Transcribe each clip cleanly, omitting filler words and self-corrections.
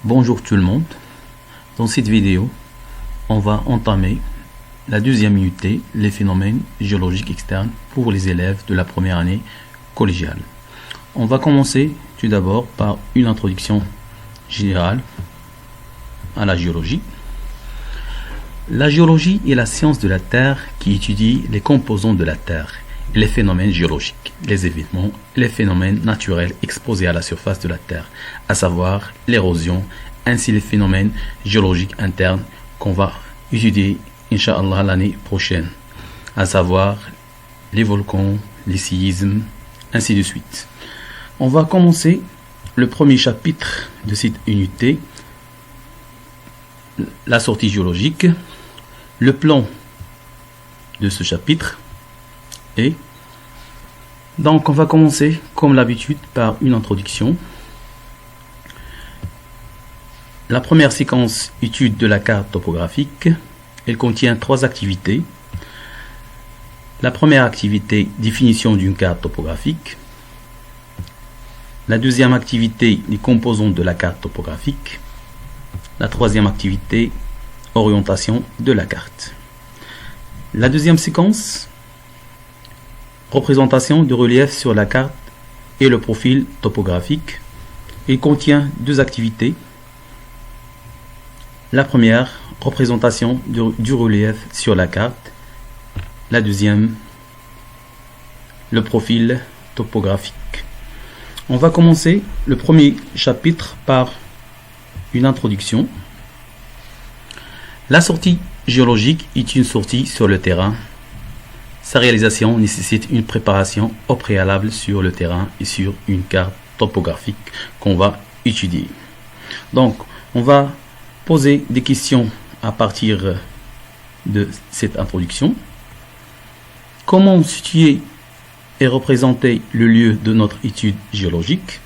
Bonjour tout le monde. Dans cette vidéo, on va entamer la deuxième unité, les phénomènes géologiques externes pour les élèves de la première année collégiale. On va commencer tout d'abord par une introduction générale à la géologie. La géologie est la science de la Terre qui étudie les composants de la Terre et les phénomènes géologiques, les événements et les phénomènes naturels exposés à la surface de la Terre, à savoir l'érosion, ainsi les phénomènes géologiques internes qu'on va étudier, Inch'Allah, l'année prochaine, à savoir les volcans, les séismes, ainsi de suite. On va commencer le premier chapitre de cette unité, la sortie géologique. Le plan de ce chapitre est... Donc on va commencer comme l'habitude par une introduction. La première séquence, étude de la carte topographique. Elle contient 3 activités. La première activité, définition d'une carte topographique. La deuxième activité, les composants de la carte topographique. La troisième activité, orientation de la carte. La deuxième séquence, représentation du relief sur la carte et le profil topographique. Il contient 2 activités. La première, représentation du relief sur la carte. La deuxième, le profil topographique. On va commencer le premier chapitre par une introduction. La sortie géologique est une sortie sur le terrain. Sa réalisation nécessite une préparation au préalable sur le terrain et sur une carte topographique qu'on va étudier. Donc, on va poser des questions à partir de cette introduction. Comment situer et représenter le lieu de notre étude géologique?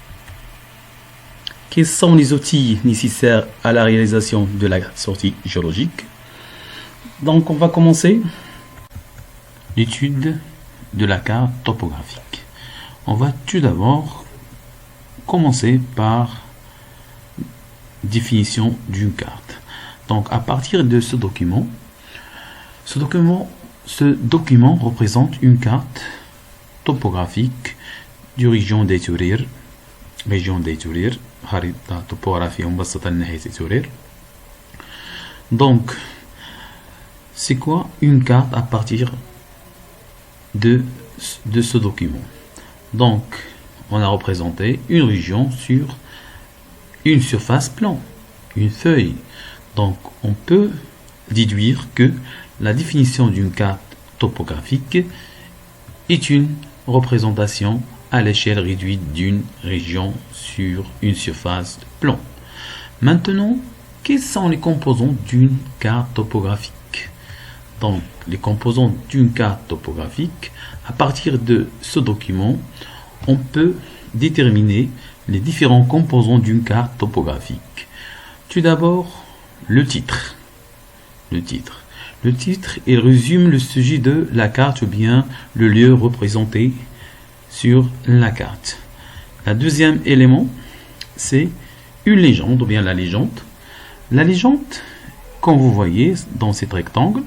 Quels sont les outils nécessaires à la réalisation de la sortie géologique? Donc, on va commencer l'étude de la carte topographique. On va tout d'abord commencer par définition d'une carte. Donc, à partir de ce document représente une carte topographique du région d'Éturir, خريطة topographie مبسطة لناحية إتورير. Donc, c'est quoi une carte à partir de ce document? Donc, on a représenté une région sur une surface plan, une feuille. Donc, on peut déduire que la définition d'une carte topographique est une représentation à l'échelle réduite d'une région sur une surface de plan. Maintenant, quels sont les composants d'une carte topographique? Donc, les composants d'une carte topographique, à partir de ce document, on peut déterminer les différents composants d'une carte topographique. Tout d'abord, le titre. Le titre, il résume le sujet de la carte ou bien le lieu représenté sur la carte. Le deuxième élément, c'est une légende ou bien la légende. La légende, comme vous voyez dans cet rectangle,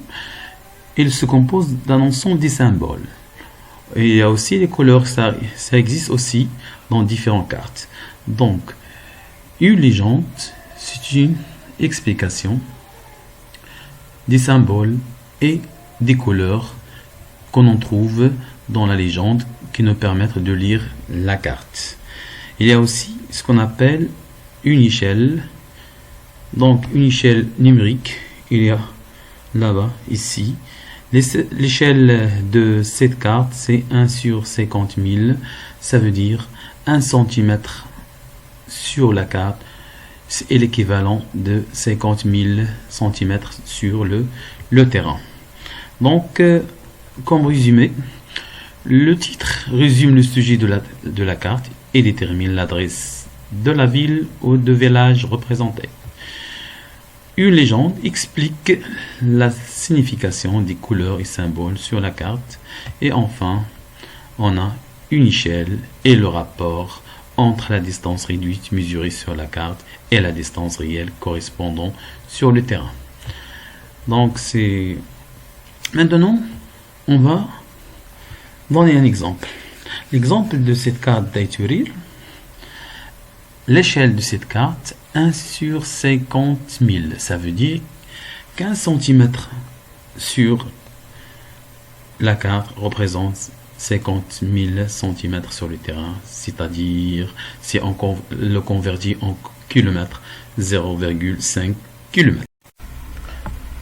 il se compose d'un ensemble de symboles. Et il y a aussi les couleurs, ça existe aussi dans différentes cartes. Donc, une légende, c'est une explication des symboles et des couleurs qu'on en trouve dans la légende qui nous permettent de lire la carte. Il y a aussi ce qu'on appelle une échelle. Donc, une échelle numérique, il y a là-bas, ici. L'échelle de cette carte, c'est 1 sur 50 000. Ça veut dire 1 cm sur la carte est l'équivalent de 50 000 cm sur le terrain. Donc, comme résumé, le titre résume le sujet de la carte et détermine l'adresse de la ville ou de village représenté. Une légende explique la signification des couleurs et symboles sur la carte. Et enfin, on a une échelle et le rapport entre la distance réduite mesurée sur la carte et la distance réelle correspondant sur le terrain. Donc c'est... Maintenant, on va donner un exemple. L'exemple de cette carte d'Ayturir, l'échelle de cette carte 1 sur 50 000, ça veut dire 15 cm sur la carte représente 50 000 cm sur le terrain, c'est-à-dire si on le convertit en kilomètres, 0,5 km.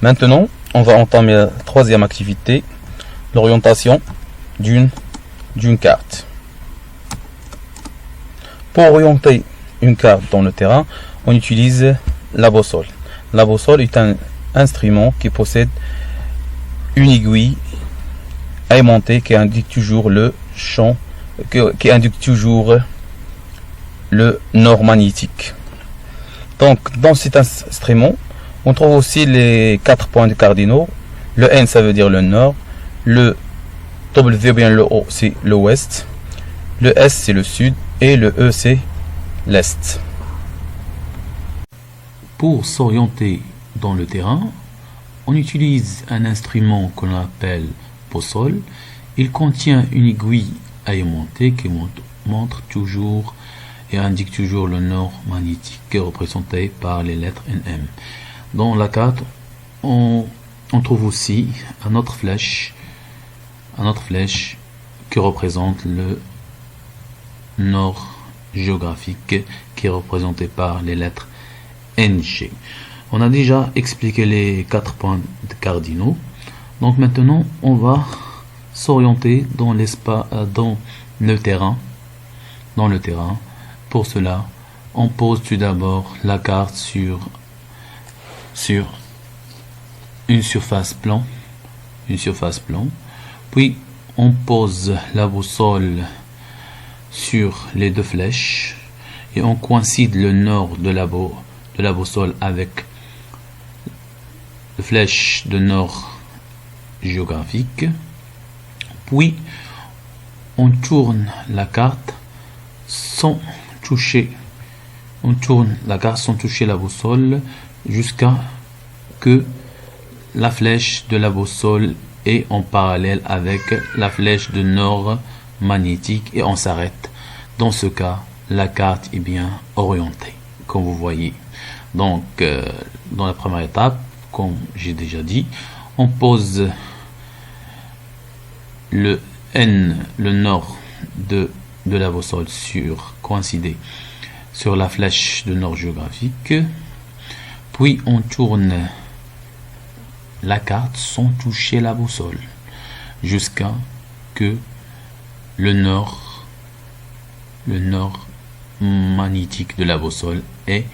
Maintenant, on va entamer la troisième activité, l'orientation d'une carte. Pour orienter une carte dans le terrain, on utilise la boussole. La boussole est un instrument qui possède une aiguille aimantée qui indique toujours le champ, qui indique toujours le nord magnétique. Donc, dans cet instrument, on trouve aussi les 4 points cardinaux. Le N, ça veut dire le nord. Le W, bien le O, c'est l'ouest. Le S, c'est le sud. Et le E, c'est l'est. Pour s'orienter dans le terrain, on utilise un instrument qu'on appelle boussole. Il contient une aiguille aimantée qui montre toujours et indique toujours le nord magnétique représenté par les lettres NM. Dans la carte, on trouve aussi une autre flèche qui représente le nord géographique qui est représenté par les lettres NG. On a déjà expliqué les 4 points cardinaux. Donc maintenant, on va s'orienter dans l'espace, dans le terrain. Pour cela, on pose tout d'abord la carte sur une surface plan, puis on pose la boussole sur les deux flèches et on coïncide le nord de la boussole avec la flèche de nord géographique, puis on tourne la carte sans toucher la boussole jusqu'à que la flèche de la boussole est en parallèle avec la flèche de nord magnétique et on s'arrête. Dans ce cas, la carte est bien orientée, comme vous voyez. Donc, dans la première étape, comme j'ai déjà dit, on pose le N, le nord de la boussole coïncidé sur la flèche de nord géographique, puis on tourne la carte sans toucher la boussole jusqu'à que le nord magnétique de la boussole est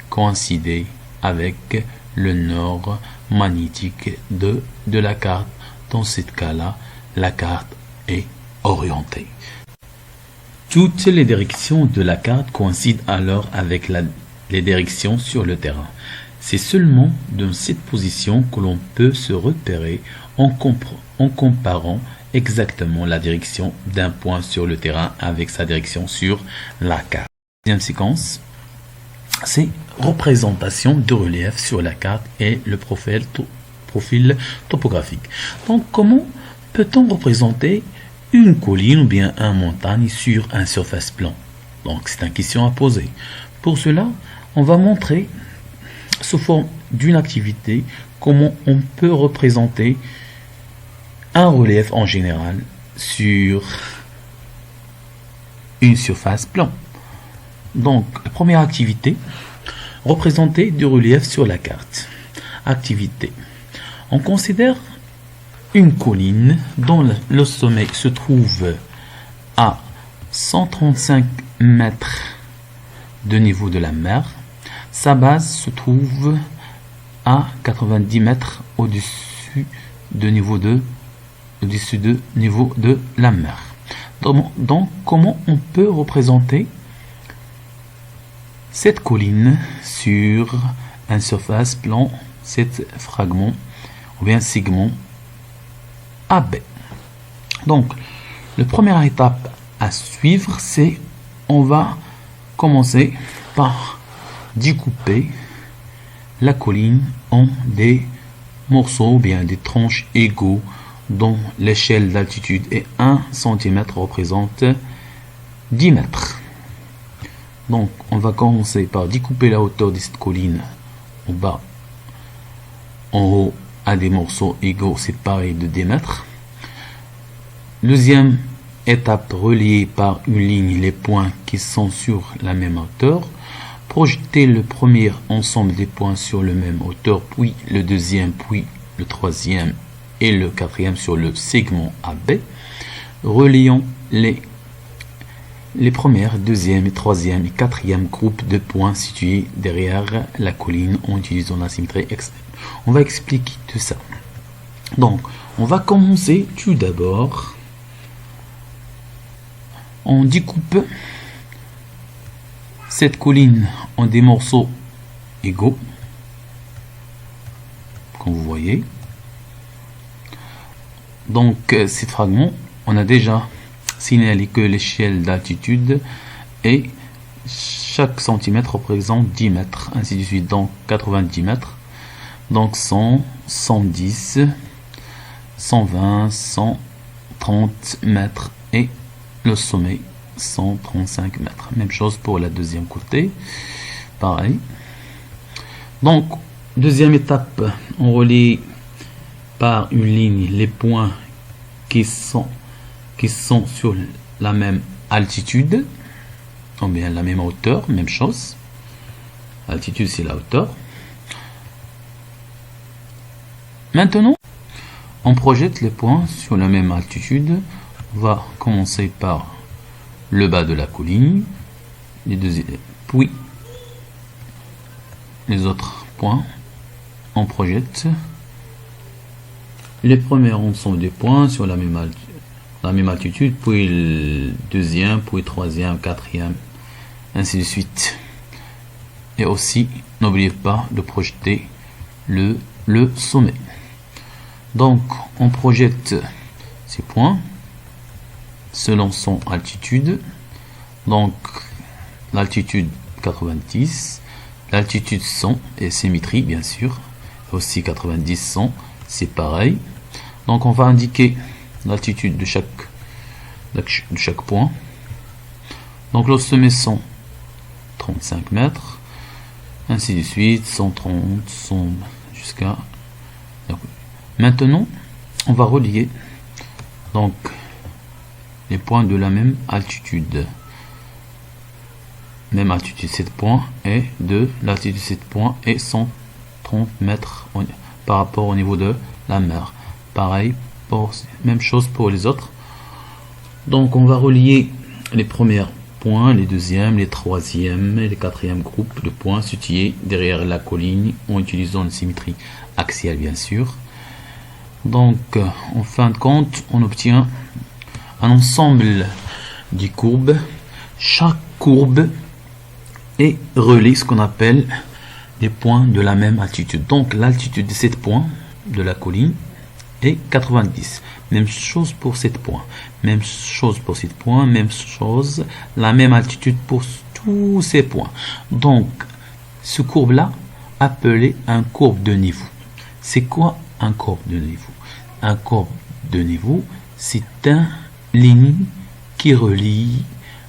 coïncidé avec le nord magnétique de la carte. Dans ce cas-là, la carte est orientée. Toutes les directions de la carte coïncident alors avec les directions sur le terrain. C'est seulement dans cette position que l'on peut se repérer en comparant exactement la direction d'un point sur le terrain avec sa direction sur la carte. Deuxième séquence, c'est représentation de relief sur la carte et le profil topographique. Donc, comment peut-on représenter une colline ou bien une montagne sur un surface plan? Donc, c'est une question à poser. Pour cela, on va montrer sous forme d'une activité comment on peut représenter un relief en général sur une surface plan. Donc, la première activité, représenter du relief sur la carte. Activité. On considère une colline dont le sommet se trouve à 135 mètres de niveau de la mer. Sa base se trouve à 90 mètres au-dessus de niveau de la mer. Donc, comment on peut représenter cette colline sur un surface plan, cet fragment ou bien segment AB? Donc, la première étape à suivre, c'est on va commencer par découper la colline en des morceaux, bien des tranches égaux, dont l'échelle d'altitude est 1 cm représente 10 mètres. Donc on va commencer par découper la hauteur de cette colline en bas, en haut, à des morceaux égaux séparés de 10 mètres. Deuxième étape, relier par une ligne les points qui sont sur la même hauteur. Projeter le premier ensemble des points sur la même hauteur, puis le deuxième, puis le troisième et le quatrième sur le segment AB. Reliant les premières, deuxième, et troisième et quatrième groupes de points situés derrière la colline en utilisant la symétrie externe. On va expliquer tout ça. Donc, on va commencer tout d'abord. On découpe cette colline en des morceaux égaux, comme vous voyez. Donc, ces fragments, on a déjà signalé que l'échelle d'altitude est chaque centimètre représente 10 mètres, ainsi de suite, donc 90 mètres, donc 100, 110, 120, 130 mètres et le sommet 135 mètres. Même chose pour la deuxième côté, pareil. Donc, deuxième étape, on relie par une ligne les points qui sont sur la même altitude, ou bien la même hauteur, même chose. Altitude, c'est la hauteur. Maintenant, on projette les points sur la même altitude. On va commencer par le bas de la colline, puis les autres points. On projette les premiers ensembles de points sur la même altitude, puis le deuxième, puis le troisième, quatrième, ainsi de suite. Et aussi, n'oubliez pas de projeter le sommet. Donc, on projette ces points selon son altitude. Donc, l'altitude 90, l'altitude 100 et symétrie, bien sûr. Aussi 90, 100, c'est pareil. Donc, on va indiquer l'altitude de chaque point. Donc, le sommet 135 mètres, ainsi de suite, 130, 100, jusqu'à... Maintenant, on va relier donc les points de la même altitude. Même altitude 7 points et de l'altitude 7 points et 130 mètres par rapport au niveau de la mer. Pareil, même chose pour les autres. Donc on va relier les premiers points, les deuxièmes, les troisièmes et les quatrièmes groupes de points situés derrière la colline en utilisant une symétrie axiale, bien sûr. Donc en fin de compte, on obtient un ensemble de courbes. Chaque courbe est reliée, ce qu'on appelle des points de la même altitude. Donc l'altitude de 7 points de la colline est 90. Même chose pour 7 points. Même chose pour 7 points. Même chose. La même altitude pour tous ces points. Donc, ce courbe-là, appelé un courbe de niveau. C'est quoi un courbe de niveau? Un courbe de niveau, c'est une ligne qui relie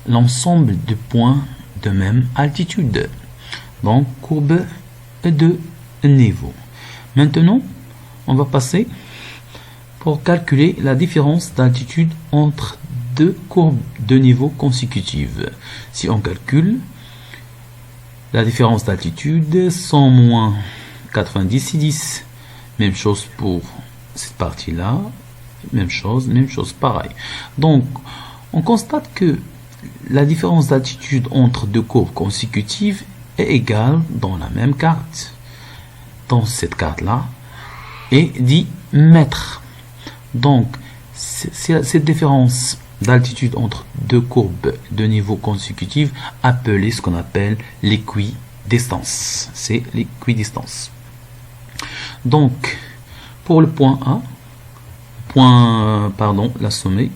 l'ensemble de points de même altitude. Donc, courbe de niveau. Maintenant, on va passer pour calculer la différence d'altitude entre deux courbes de niveau consécutives. Si on calcule la différence d'altitude, 100 moins 90, c'est 10. Même chose pour cette partie-là. Même chose, pareil. Donc, on constate que la différence d'altitude entre deux courbes consécutives est égale dans la même carte. Dans cette carte-là, est 10 mètres. Donc, cette différence d'altitude entre deux courbes de niveau consécutifs appelée ce qu'on appelle l'équidistance. C'est l'équidistance. Donc, pour le point A, la sommet,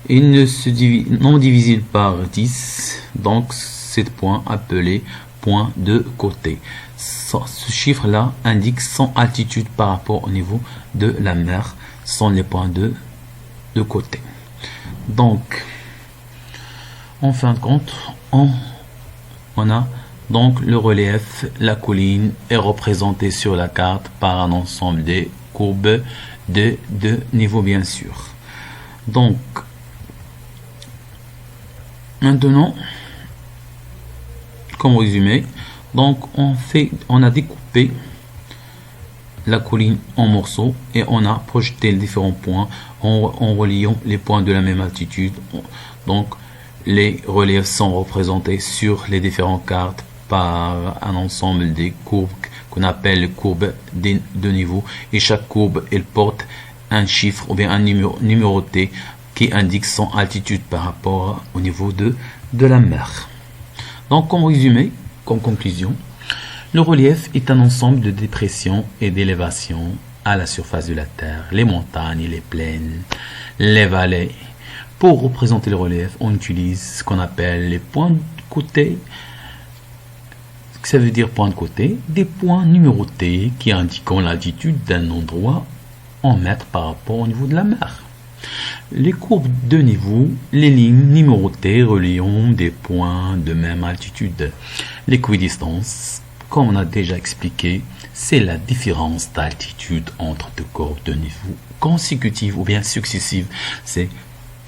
il ne se divise non divisible par 10, donc 7 points appelés points de côté. Ce chiffre-là indique son altitude par rapport au niveau de la mer, sont les points de côté. Donc, en fin de compte, on a donc le relief. La colline est représentée sur la carte par un ensemble des courbes de niveau, bien sûr. Donc, maintenant, comme résumé, donc on a découpé la colline en morceaux et on a projeté les différents points en reliant les points de la même altitude. Donc, les reliefs sont représentés sur les différentes cartes par un ensemble des courbes qu'on appelle les courbes de niveau, et chaque courbe elle porte un chiffre ou bien un numéro numéroté qui indique son altitude par rapport au niveau de la mer. Donc, comme résumé, comme conclusion, le relief est un ensemble de dépressions et d'élévations à la surface de la Terre, les montagnes, les plaines, les vallées. Pour représenter le relief, on utilise ce qu'on appelle les points de côté. Ça veut dire points de côté, des points numérotés qui indiquent l'altitude d'un endroit en mètres par rapport au niveau de la mer. Les courbes de niveau, les lignes numérotées reliant des points de même altitude. L'équidistance, comme on a déjà expliqué, c'est la différence d'altitude entre deux courbes de niveau consécutives ou bien successives. C'est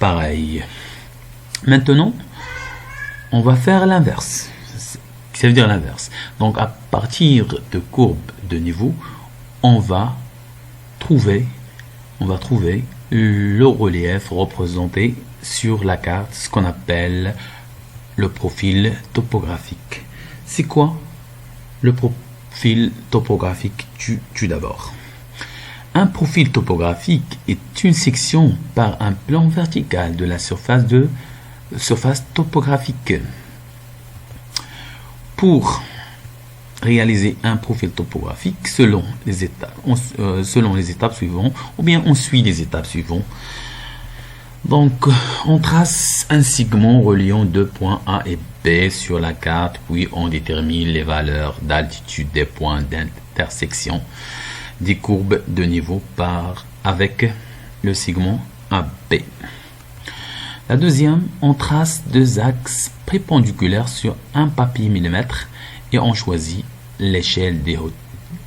pareil. Maintenant, on va faire l'inverse. Ça veut dire l'inverse. Donc, à partir de courbes de niveau, on va trouver le relief représenté sur la carte, ce qu'on appelle le profil topographique. C'est quoi le profil topographique tout d'abord? Un profil topographique est une section par un plan vertical de la surface topographique. Pour réaliser un profil topographique selon les étapes suivantes, ou bien on suit les étapes suivantes. Donc, on trace un segment reliant deux points A et B sur la carte, puis on détermine les valeurs d'altitude des points d'intersection des courbes de niveau avec le segment AB. La deuxième, on trace deux axes perpendiculaires sur un papier millimètre et on choisit l'échelle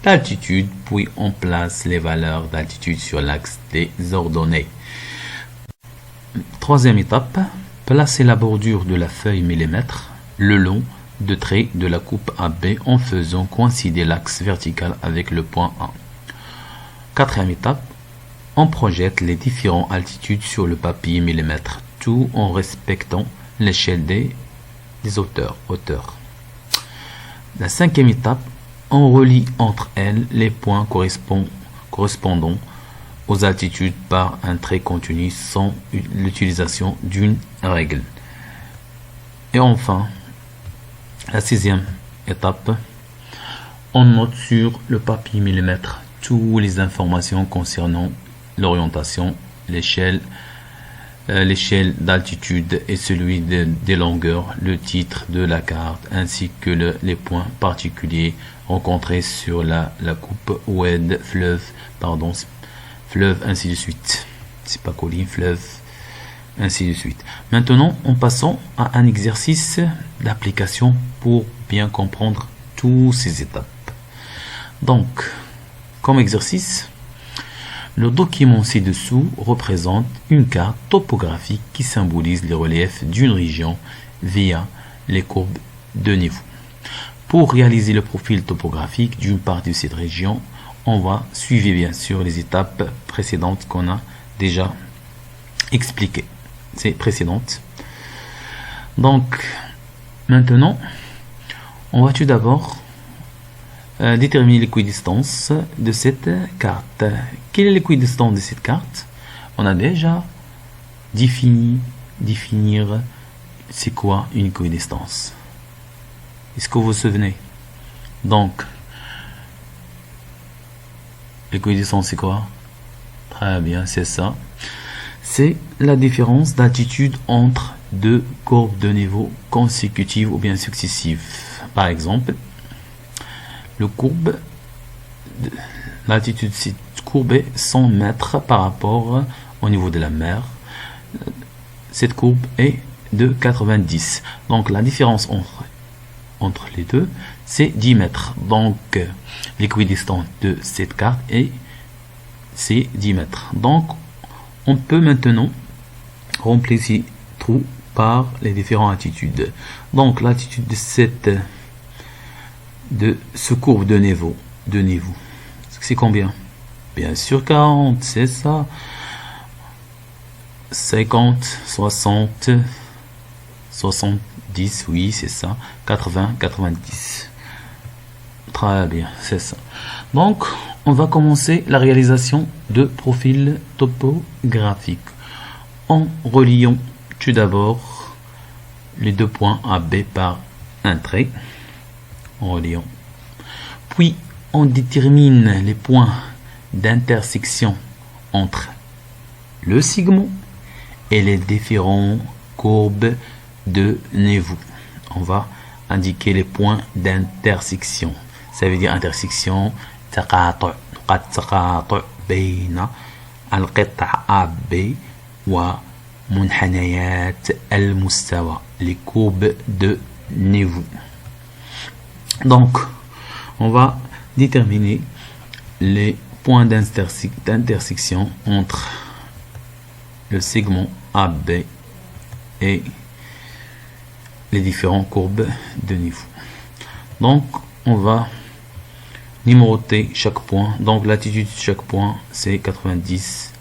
d'altitude, puis on place les valeurs d'altitude sur l'axe des ordonnées. Troisième étape, placer la bordure de la feuille millimètre le long de traits de la coupe AB en faisant coïncider l'axe vertical avec le point A. Quatrième étape, on projette les différentes altitudes sur le papier millimètre, tout en respectant l'échelle des hauteurs. La cinquième étape, on relie entre elles les points correspondant aux altitudes par un trait continu sans l'utilisation d'une règle. Et enfin, la sixième étape, on note sur le papier millimètre toutes les informations concernant l'orientation, l'échelle d'altitude et celui des longueurs, le titre de la carte, ainsi que les points particuliers rencontrés sur la coupe, oued, fleuve, ainsi de suite. C'est pas colline, fleuve, ainsi de suite. Maintenant, en passant à un exercice d'application pour bien comprendre toutes ces étapes. Donc, comme exercice, le document ci-dessous représente une carte topographique qui symbolise les reliefs d'une région via les courbes de niveau. Pour réaliser le profil topographique d'une partie de cette région, on va suivre bien sûr les étapes précédentes qu'on a déjà expliquées. C'est précédente. Donc, maintenant, on va tout d'abord déterminer l'équidistance de cette carte. Quelle est l'équidistance de cette carte? On a déjà définir c'est quoi une équidistance. Est-ce que vous vous souvenez? Donc, l'équidistance c'est quoi? Très bien, c'est ça. C'est la différence d'altitude entre deux courbes de niveau consécutives ou bien successives. Par exemple, l'altitude de cette courbe est 100 mètres par rapport au niveau de la mer. Cette courbe est de 90. Donc la différence entre les deux, c'est 10 mètres. Donc l'équidistance de cette carte c'est 10 mètres. Donc on peut maintenant remplir ces trous par les différentes altitudes. Donc l'altitude de ce courbe de niveau, c'est combien? Bien sûr 40, c'est ça. 50, 60, 70, oui, c'est ça. 80, 90. Très bien, c'est ça. Donc, on va commencer la réalisation de profils topographiques en reliant tout d'abord les deux points A, B par un trait. En reliant. Puis, on détermine les points d'intersection entre le segment et les différentes courbes de niveau. On va indiquer les points d'intersection. Ça veut dire intersection تقاطع بين القطع AB ومنحنيات المستوى, les courbes de niveau. Donc, on va déterminer les points d'intersection entre le segment AB et les différentes courbes de niveau. Donc, on va numéroter chaque point. Donc, l'altitude de chaque point, c'est 90,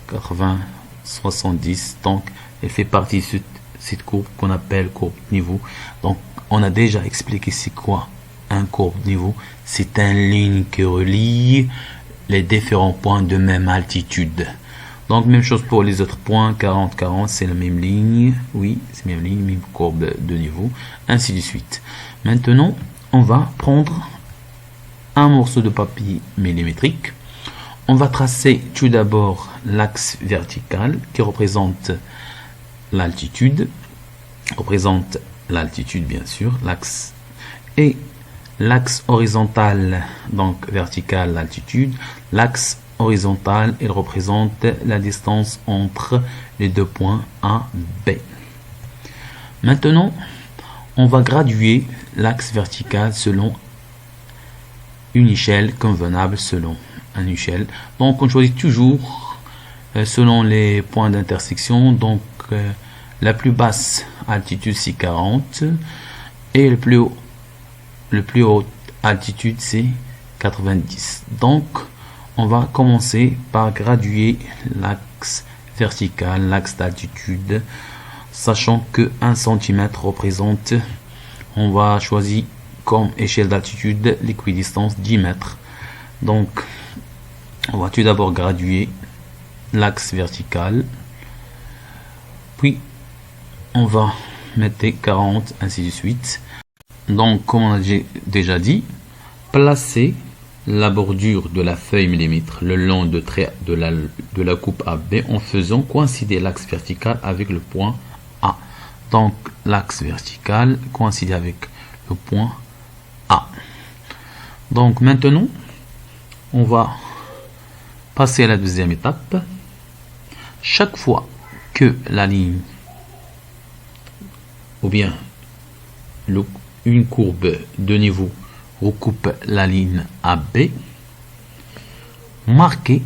80, 70. Donc, elle fait partie de cette courbe qu'on appelle courbe niveau. Donc, on a déjà expliqué c'est quoi un courbe niveau. C'est une ligne qui relie les différents points de même altitude. Donc, même chose pour les autres points. 40, 40, c'est la même ligne. Oui, c'est la même ligne, même courbe de niveau. Ainsi de suite. Maintenant, on va prendre un morceau de papier millimétrique. On va tracer tout d'abord l'axe vertical qui représente l'altitude. Bien sûr, l'axe, et l'axe horizontal, donc vertical, l'altitude. L'axe horizontal, il représente la distance entre les deux points A, B. Maintenant, on va graduer l'axe vertical selon une échelle convenable selon une échelle. Donc, on choisit toujours selon les points d'intersection. Donc, la plus basse altitude, c'est 40. Et le plus haute altitude, c'est 90. Donc, on va commencer par graduer l'axe vertical, l'axe d'altitude, sachant que 1 cm représente, on va choisir comme échelle d'altitude l'équidistance 10 mètres. Donc, on va tout d'abord graduer l'axe vertical, puis on va mettre 40, ainsi de suite. Donc, comme on a déjà dit, placer la bordure de la feuille millimètre le long de trait de la coupe AB en faisant coïncider l'axe vertical avec le point A. Donc, l'axe vertical coïncide avec le point A. Donc, maintenant, on va passer à la deuxième étape. Chaque fois que la ligne ou bien une courbe de niveau recoupe la ligne AB, marquez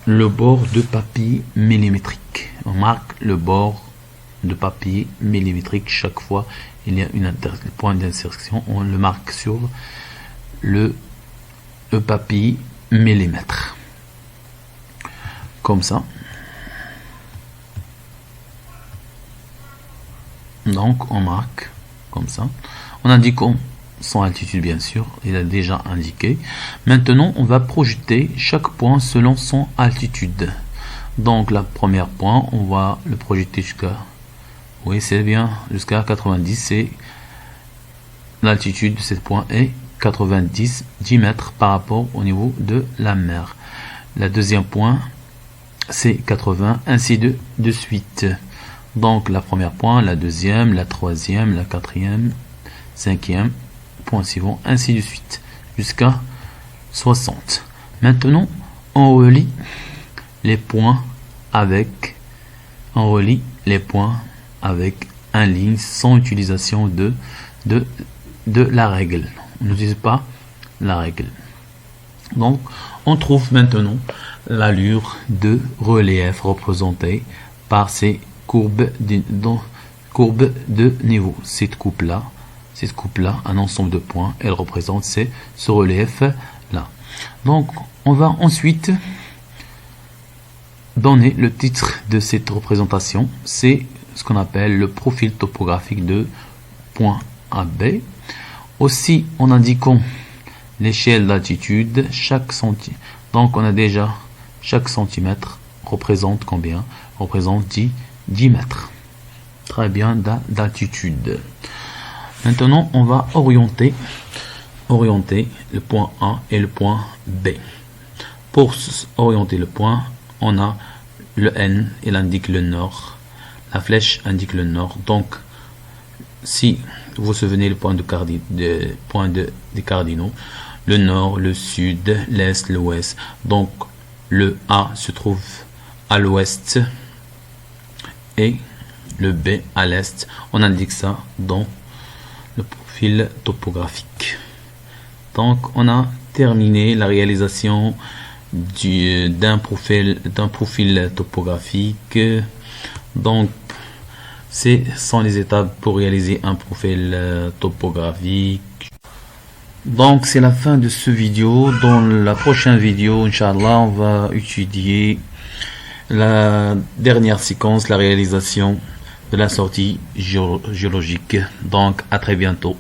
le bord de papier millimétrique. On marque le bord de papier millimétrique chaque fois il y a un point d'insertion. On le marque sur le papier millimètre. Comme ça. Donc, on marque comme ça. On indique son altitude, bien sûr. Il a déjà indiqué. Maintenant, on va projeter chaque point selon son altitude. Donc, la première point, on va le projeter jusqu'à... Oui, c'est bien. Jusqu'à 90, c'est l'altitude de ce point est 10 mètres par rapport au niveau de la mer. La deuxième point, c'est 80, ainsi de suite. Donc la première point, la deuxième, la troisième, la quatrième, cinquième, point suivant, ainsi de suite, jusqu'à 60. Maintenant, on relie les points avec un ligne sans utilisation de la règle. On n'utilise pas la règle. Donc, on trouve maintenant l'allure de relief représentée par ces courbes de niveau. Cette coupe-là, un ensemble de points, elle représente ce relief-là. Donc, on va ensuite donner le titre de cette représentation. C'est ce qu'on appelle le profil topographique de point A, B. Aussi, en indiquant l'échelle d'altitude, donc on a déjà chaque centimètre représente combien? Représente 10 mètres. Très bien, d'altitude. Maintenant, on va orienter le point A et le point B. Pour orienter le point, on a le N, il indique le nord. La flèche indique le nord. Donc, si vous vous souvenez le point des cardinaux, le nord, le sud, l'est, l'ouest. Donc, le A se trouve à l'ouest et le B à l'est. On indique ça dans le profil topographique. Donc, on a terminé la réalisation d'un profil topographique. Donc, ce sont les étapes pour réaliser un profil topographique. Donc, c'est la fin de ce vidéo. Dans la prochaine vidéo, Inch'Allah, on va étudier la dernière séquence, la réalisation de la sortie géologique. Donc, à très bientôt.